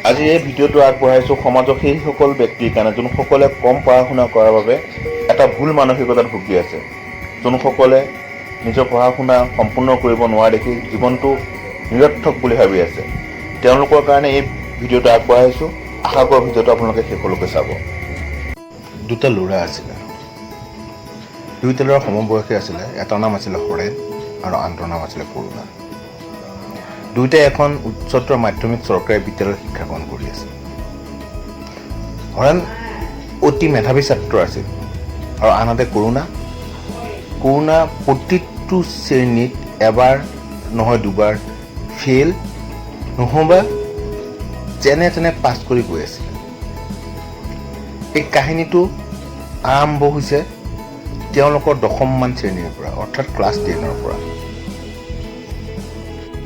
আজি এই ভিডিঅ'টো আগবঢ়াইছোঁ সমাজৰ সেইসকল ব্যক্তিৰ কাৰণে যোনসকলে কম পঢ়া শুনা কৰাৰ বাবে এটা ভুল মানসিকতাত ভুগি আছে, যোনসকলে নিজৰ পঢ়া শুনা সম্পূৰ্ণ কৰিব নোৱাৰা দেখি জীৱনটো নিৰৰ্থক বুলি ভাবি আছে। তেওঁলোকৰ কাৰণে এই ভিডিঅ'টো আগবঢ়াইছোঁ। আশা কৰোঁ ভিডিঅ'টো আপোনালোকে শেষলৈকে চাব। দুটা ল'ৰা আছিলে, দুয়োটা ল'ৰা সমবয়সী আছিলে। এটাৰ নাম আছিলে হৰেণ আৰু আনটোৰ নাম আছিলে কৰুণা। দুয়োটাই এখন উচ্চতৰ মাধ্যমিক চৰকাৰী বিদ্যালয়ত শিক্ষা গ্ৰহণ কৰি আছিল। হৰেণ অতি মেধাৱী ছাত্ৰ আছিল আৰু আনহাতে কৰুণা প্ৰতিটো শ্ৰেণীত এবাৰ নহয় দুবাৰ ফেইল নহ'বা যেনে তেনে পাছ কৰি গৈ আছিল। এই কাহিনীটো আৰম্ভ হৈছে তেওঁলোকৰ 10মান শ্ৰেণীৰ পৰা, অৰ্থাৎ ক্লাছ 10ৰ পৰা।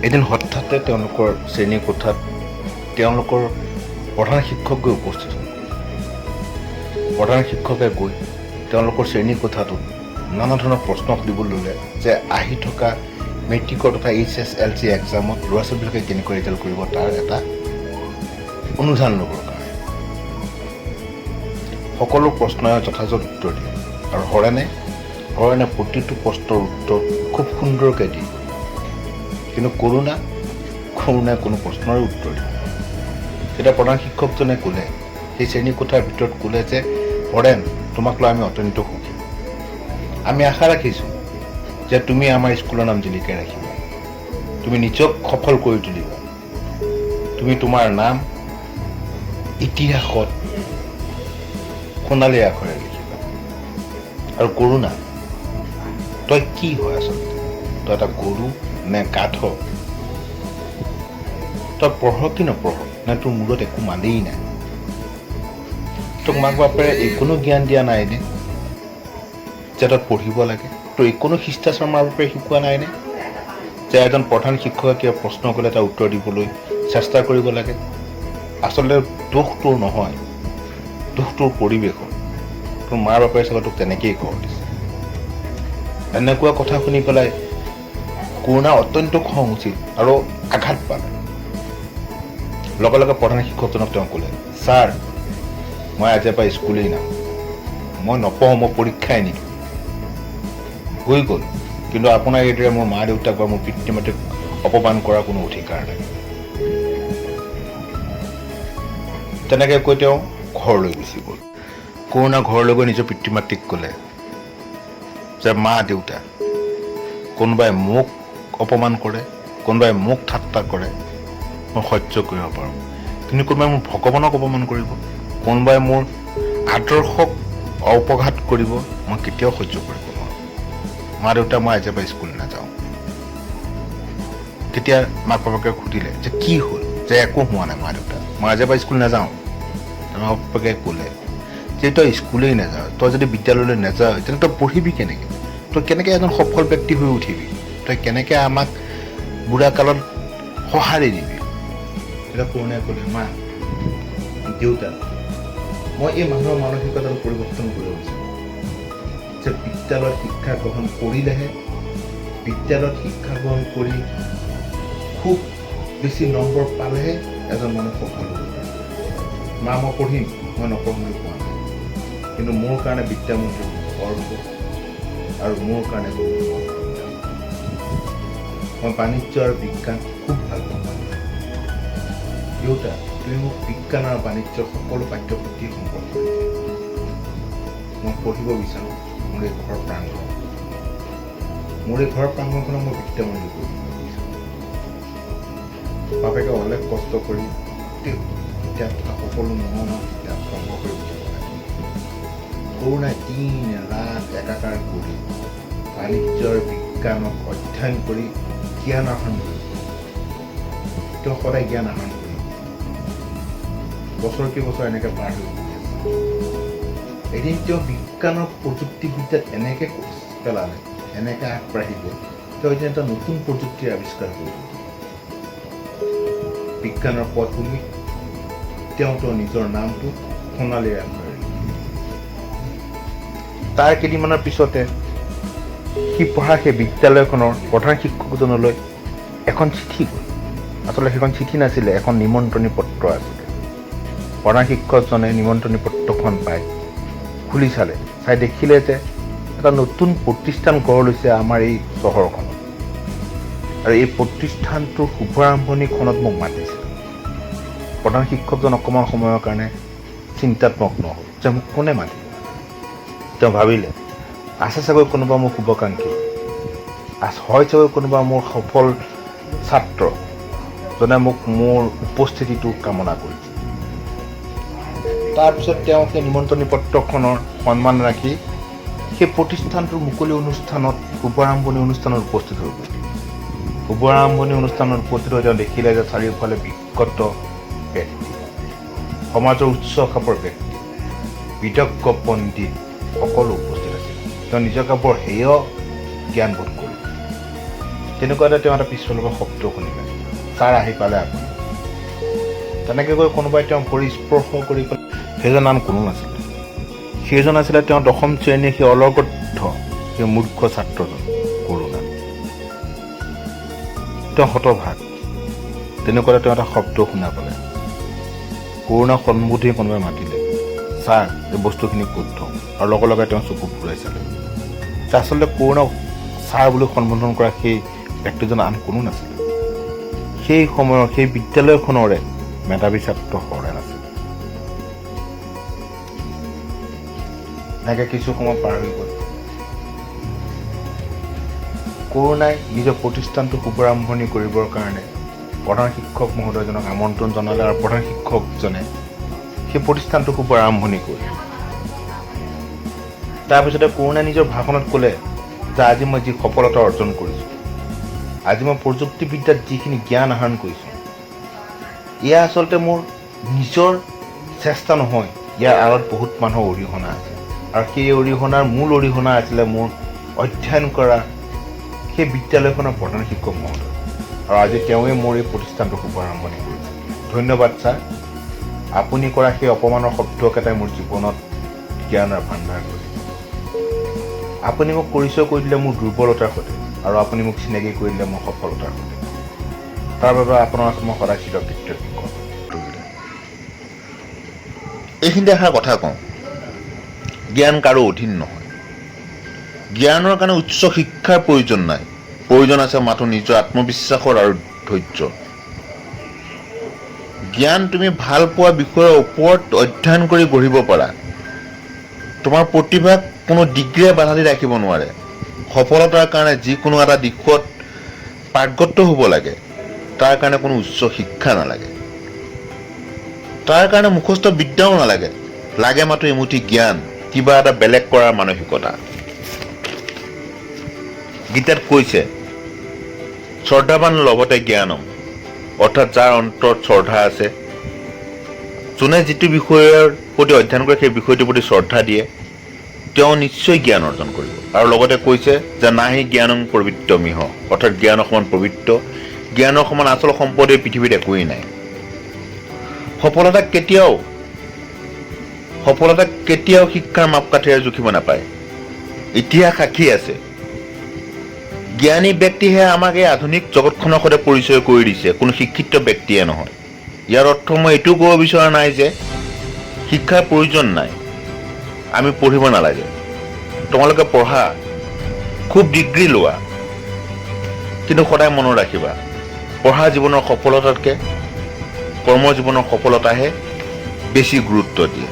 এদিন হঠাতে তেওঁলোকৰ শ্ৰেণী কোঠাত তেওঁলোকৰ প্ৰধান শিক্ষক গৈ উপস্থিত হ'ল। প্ৰধান শিক্ষকে গৈ তেওঁলোকৰ শ্ৰেণী কোঠাটোত নানা ধৰণৰ প্ৰশ্ন সুধিবলৈ ল'লে যে আহি থকা মেট্ৰিকৰ তথা HSLC এক্সামত ল'ৰা ছোৱালীবিলাকে কেনেকৈ ৰিজাল্ট কৰিব তাৰ এটা অনুধান ল'বৰ কাৰণে। সকলো প্ৰশ্নই যথাযথ উত্তৰ দিয়ে আৰু হৰেণে প্ৰতিটো প্ৰশ্নৰ উত্তৰ খুব সুন্দৰকৈ দিয়ে। কিন্তু কৰুণাই কোনো প্ৰশ্নৰে উত্তৰ দিয়ে। তেতিয়া প্ৰধান শিক্ষকজনে ক'লে, সেই শ্ৰেণী কোঠাৰ ভিতৰত ক'লে যে হৰেণ, তোমাক লৈ আমি অত্যন্ত সুখী। আমি আশা ৰাখিছোঁ যে তুমি আমাৰ স্কুলৰ নাম জিলিকাই ৰাখিবা, তুমি নিজক সফল কৰি তুলিবা, তুমি তোমাৰ নাম ইতিহাসত সোণালী আখৰে লিখিবা। আৰু কৰুণা, তই কি হয় আচলতে? তই এটা গৰু নে কাঠ? তই পঢ় কি নপঢ়? নে তোৰ মূৰত একো মালেই নাই? তোক মাক বাপেৰে একোনো জ্ঞান দিয়া নাইনে যে তই পঢ়িব লাগে? তোৰ একোনো শিষ্টাচাৰ মাক বাপেৰে শিকোৱা নাইনে যে এজন প্ৰধান শিক্ষকে কিবা প্ৰশ্ন কৰিলে এটা উত্তৰ দিবলৈ চেষ্টা কৰিব লাগে? আচলতে দোষ তোৰ নহয়, দোষ তোৰ পৰিৱেশৰ। তোৰ মাৰ বাপেৰে চাগে তোক তেনেকেই গঢ় দিছে। এনেকুৱা কথা শুনি পেলাই কৰুণা অত্যন্ত খং উঠিল আৰু আঘাত পালে। লগে লগে প্ৰধান শিক্ষকজনক তেওঁ ক'লে, ছাৰ, মই আজিৰ পৰা স্কুলেই নাম, মই নপঢ়োঁ, মই পৰীক্ষাই নিদিওঁ, হৈ গ'ল। কিন্তু আপোনাৰ এইদৰে মোৰ মা দেউতাক বা মোৰ পিতৃ মাতৃক অপমান কৰাৰ কোনো অধিকাৰ নাই। তেনেকৈ কৈ তেওঁ ঘৰলৈ গুচি গ'ল। কৰুণা ঘৰলৈ গৈ নিজৰ পিতৃ মাতৃক ক'লে যে মা দেউতা, কোনোবাই মোক অপমান কৰে, কোনোবাই মোক ঠাট্টা কৰে, মই সহ্য কৰিব পাৰোঁ। কিন্তু কোনোবাই মোৰ ভগৱানক অপমান কৰিব, কোনোবাই মোৰ আদৰ্শক অপঘাত কৰিব, মই কেতিয়াও সহ্য কৰিব নোৱাৰোঁ। মা দেউতা, মই আজিৰ পৰা স্কুল নাযাওঁ। তেতিয়া মাক বাপেকে সুধিলে যে কি হ'ল? যে একো হোৱা নাই মা দেউতা, মই আজিৰ পৰা স্কুল নাযাওঁ। মাক বাপেকে ক'লে যে তই স্কুলেই নাযাওঁ, তই যদি বিদ্যালয়লৈ নাযাওঁ তেন্তে তই পঢ়িবি কেনেকৈ? তই কেনেকৈ এজন সফল ব্যক্তি হৈ উঠিবি? তই কেনেকৈ আমাক বুঢ়া কালত সঁহাৰি দিবি? তেতিয়া কৰুণাই ক'লে, মা দেউতা, মই এই মানুহৰ মানসিকতাটো পৰিৱৰ্তন কৰিব বিচাৰোঁ যে বিদ্যালয়ত শিক্ষা গ্ৰহণ কৰিলেহে, বিদ্যালয়ত শিক্ষা গ্ৰহণ কৰি খুব বেছি নম্বৰ পালেহে এজন মানুহ সফল হ'ব পাৰে। মা, মই পঢ়িম, মই নপঢ়িম বুলি কোৱা নাই, কিন্তু মোৰ কাৰণে বিদ্যা মোৰ ঘৰ হ'ব আৰু মোৰ কাৰণে মই বাণিজ্য আৰু বিজ্ঞান খুব ভাল পাওঁ। দেউতা, তুমি মোক বিজ্ঞান আৰু বাণিজ্যৰ সকলো পাঠ্যপুথি সম্পৰ্কে মই পঢ়িব বিচাৰোঁ। মোৰ এই ঘৰৰ প্ৰাংগণখনত মই বিদ্যামন্দিৰ কৰিব বিচাৰোঁ। বাপেকে অলেখ কষ্ট কৰি কিতাপ থকা সকলো ন কিতাপ সংগ্ৰহ কৰি উঠিব লাগে। কৰুণাই দিন ৰাত একাকাৰ কৰি বাণিজ্যৰ বিজ্ঞানক অধ্যয়ন কৰি জ্ঞান আহৰণ কৰি, তেওঁ সদায় জ্ঞান আহৰণ কৰি বছৰ কেইবছৰ এনেকৈ পাৰ হৈ গৈ আছে। এদিন তেওঁ বিজ্ঞানৰ প্ৰযুক্তিবিদ্যাত এনেকৈ পেলালে, এনেকৈ আগবাঢ়ি গ'ল, তেওঁ এদিন এটা নতুন প্ৰযুক্তিৰ আৱিষ্কাৰ কৰিলে। বিজ্ঞানৰ পথভূমিত তেওঁ নিজৰ নামটো সোণালী আখৰেৰে লিখিলে। তাৰ কেইদিনমানৰ পিছতে সি পঢ়া সেই বিদ্যালয়খনৰ প্ৰধান শিক্ষকজনলৈ এখন চিঠি গ'ল। আচলতে সেইখন চিঠি নাছিলে, এখন নিমন্ত্ৰণী পত্ৰ আছিলে। প্ৰধান শিক্ষকজনে নিমন্ত্ৰণী পত্ৰখন পাই খুলি চালে, চাই দেখিলে যে এটা নতুন প্ৰতিষ্ঠান গঢ় লৈছে আমাৰ এই চহৰখনত। আৰু এই প্ৰতিষ্ঠানটোৰ শুভাৰম্ভণিখনত মোক মাতিছিল। প্ৰধান শিক্ষকজন অকণমান সময়ৰ কাৰণে চিন্তাত্মগ্ন হ'ল যে মোক কোনে মাতিব। তেওঁ ভাবিলে আছে চাগৈ কোনোবা মোৰ শুভাকাংক্ষী, হয় চাগৈ কোনোবা মোৰ সফল ছাত্ৰ যোনে মোক মোৰ উপস্থিতিটো কামনা কৰিছে। তাৰপিছত তেওঁ সেই নিমন্ত্ৰণী পত্ৰখনৰ সন্মান ৰাখি সেই প্ৰতিষ্ঠানটোৰ মুকলি অনুষ্ঠানত শুভাৰম্ভণি অনুষ্ঠানত উপস্থিত হৈ গ'ল। শুভাৰম্ভণি অনুষ্ঠানত উপস্থিত হৈ তেওঁ দেখিলে যে চাৰিওফালে বিজ্ঞত ব্যক্তি, সমাজৰ উচ্চ খাপৰ ব্যক্তি, বিদগ্ধ পণ্ডিত সকলো উপস্থিত আছিল। তেওঁ নিজকে বৰ হেয় জ্ঞানবোধ কৰিলে। তেনেকুৱাতে তেওঁ এটা পিছফালৰ পৰা শব্দ শুনিলে, ছাৰ আহি পালে আপুনি। তেনেকৈ গৈ কোনোবাই তেওঁ ভৰি স্পৰ্শ কৰি পেলাই, সেইজন আন কোনো নাছিলে। সেইজন আছিলে তেওঁ 10ম শ্ৰেণীৰ সেই অলগদ্ধ সেই মূৰ্খ ছাত্ৰজন কৰোণা। তেওঁ হতভাগ। তেনেকুৱাতে তেওঁ এটা শব্দ শুনা পালে। কৰোণা সন্মুখে কোনোবাই মাতিলে, ছাৰ এই বস্তুখিনি ক'ত থওঁ, আৰু লগে লগে তেওঁ চকু ফুৰাই চালে। আচলতে কৰোণাক ছাৰ বুলি সম্বোধন কৰা সেই ব্যক্তিজন আন কোনো নাছিলে। সেই সময়ৰ সেই বিদ্যালয়খনৰে মেধাৱী ছাত্ৰ হৰেণ আছিল। এনেকৈ কিছু সময় পাৰ হৈ গ'ল। কৰোণাই নিজৰ প্ৰতিষ্ঠানটো শুভাৰম্ভণি কৰিবৰ কাৰণে প্ৰধান শিক্ষক মহোদয়জনক আমন্ত্ৰণ জনালে, আৰু প্ৰধান শিক্ষকজনে সেই প্ৰতিষ্ঠানটো শুভাৰম্ভণি কৰিলে। তাৰপিছতে কৰোণাই নিজৰ ভাষণত ক'লে যে আজি মই যি সফলতা অৰ্জন কৰিছোঁ, আজি মই প্ৰযুক্তিবিদ্যাত যিখিনি জ্ঞান আহৰণ কৰিছোঁ, এয়া আচলতে মোৰ নিজৰ চেষ্টা নহয়, ইয়াৰ আঁৰত বহুত মানুহৰ অৰিহণা আছে। আৰু সেই অৰিহণাৰ মূল অৰিহণা আছিলে মোৰ অধ্যয়ন কৰা সেই বিদ্যালয়খনৰ প্ৰধান শিক্ষক মহোদয়। আৰু আজি তেওঁৱে মোৰ এই প্ৰতিষ্ঠানটো শুভাৰম্ভণি কৰিছে। ধন্যবাদ ছাৰ, আপুনি কৰা সেই অপমানৰ শব্দকেইটাই মোৰ জীৱনত জ্ঞানৰ ভাণ্ডাৰ কৰিলে। আপুনি মোক পৰিচয় কৰি দিলে মোৰ দুৰ্বলতাৰ সৈতে, আৰু আপুনি মোক চিনাকি কৰি দিলে মোৰ সফলতাৰ সৈতে। তাৰ বাবে আপোনাৰ ওচৰত মই সদায় চিৰকৃতজ্ঞ। এইখিনিতে এষাৰ কথা কওঁ, জ্ঞান কাৰো অধীন নহয়। জ্ঞানৰ কাৰণে উচ্চ শিক্ষাৰ প্ৰয়োজন নাই, প্ৰয়োজন আছে মাথো নিজৰ আত্মবিশ্বাসৰ আৰু ধৈৰ্য্যৰ। জ্ঞান তুমি ভাল পোৱা বিষয়ৰ ওপৰত অধ্যয়ন কৰি গঢ়িব পাৰা। তোমাৰ প্ৰতিভাক কোনো ডিগ্ৰীয়ে বাধা দি ৰাখিব নোৱাৰে। সফলতাৰ কাৰণে যিকোনো এটা দিশত পাৰ্গত হ'ব লাগে, তাৰ কাৰণে কোনো উচ্চ শিক্ষা নালাগে, তাৰ কাৰণে মুখস্থ বিদ্যাও নালাগে, লাগে মাথো এমুঠি জ্ঞান, কিবা এটা বেলেগ কৰাৰ মানসিকতা। গীতাত কৈছে শ্ৰদ্ধাৱান লভতে জ্ঞানম, অৰ্থাৎ যাৰ অন্তৰত শ্ৰদ্ধা আছে, যোনে যিটো বিষয়ৰ প্ৰতি অধ্যয়ন কৰে সেই বিষয়টোৰ প্ৰতি শ্ৰদ্ধা দিয়ে, তেওঁ নিশ্চয় জ্ঞান অৰ্জন কৰিব। আৰু লগতে কৈছে যে নাহি জ্ঞানং পবিত্ৰমিহ, অৰ্থাৎ জ্ঞানৰ সমান পবিত্ৰ, জ্ঞানৰ সমান আচল সম্পদ এই পৃথিৱীত একোৱেই নাই। সফলতাক কেতিয়াও শিক্ষাৰ মাপকাঠিৰে জুখিব নাপায়। ইতিহাস সাক্ষী আছে, জ্ঞানী ব্যক্তিহে আমাক এই আধুনিক জগতখনৰ সৈতে পৰিচয় কৰি দিছে, কোনো শিক্ষিত ব্যক্তিয়ে নহয়। ইয়াৰ অৰ্থ মই এইটো ক'ব বিচৰা নাই যে শিক্ষাৰ প্ৰয়োজন নাই, আমি পঢ়িব নালাগে। তোমালোকে পঢ়া, খুব ডিগ্ৰী লোৱা, কিন্তু সদায় মনত ৰাখিবা, পঢ়া জীৱনৰ সফলতাতকৈ কৰ্ম জীৱনৰ সফলতাহে বেছি গুৰুত্ব দিয়ে।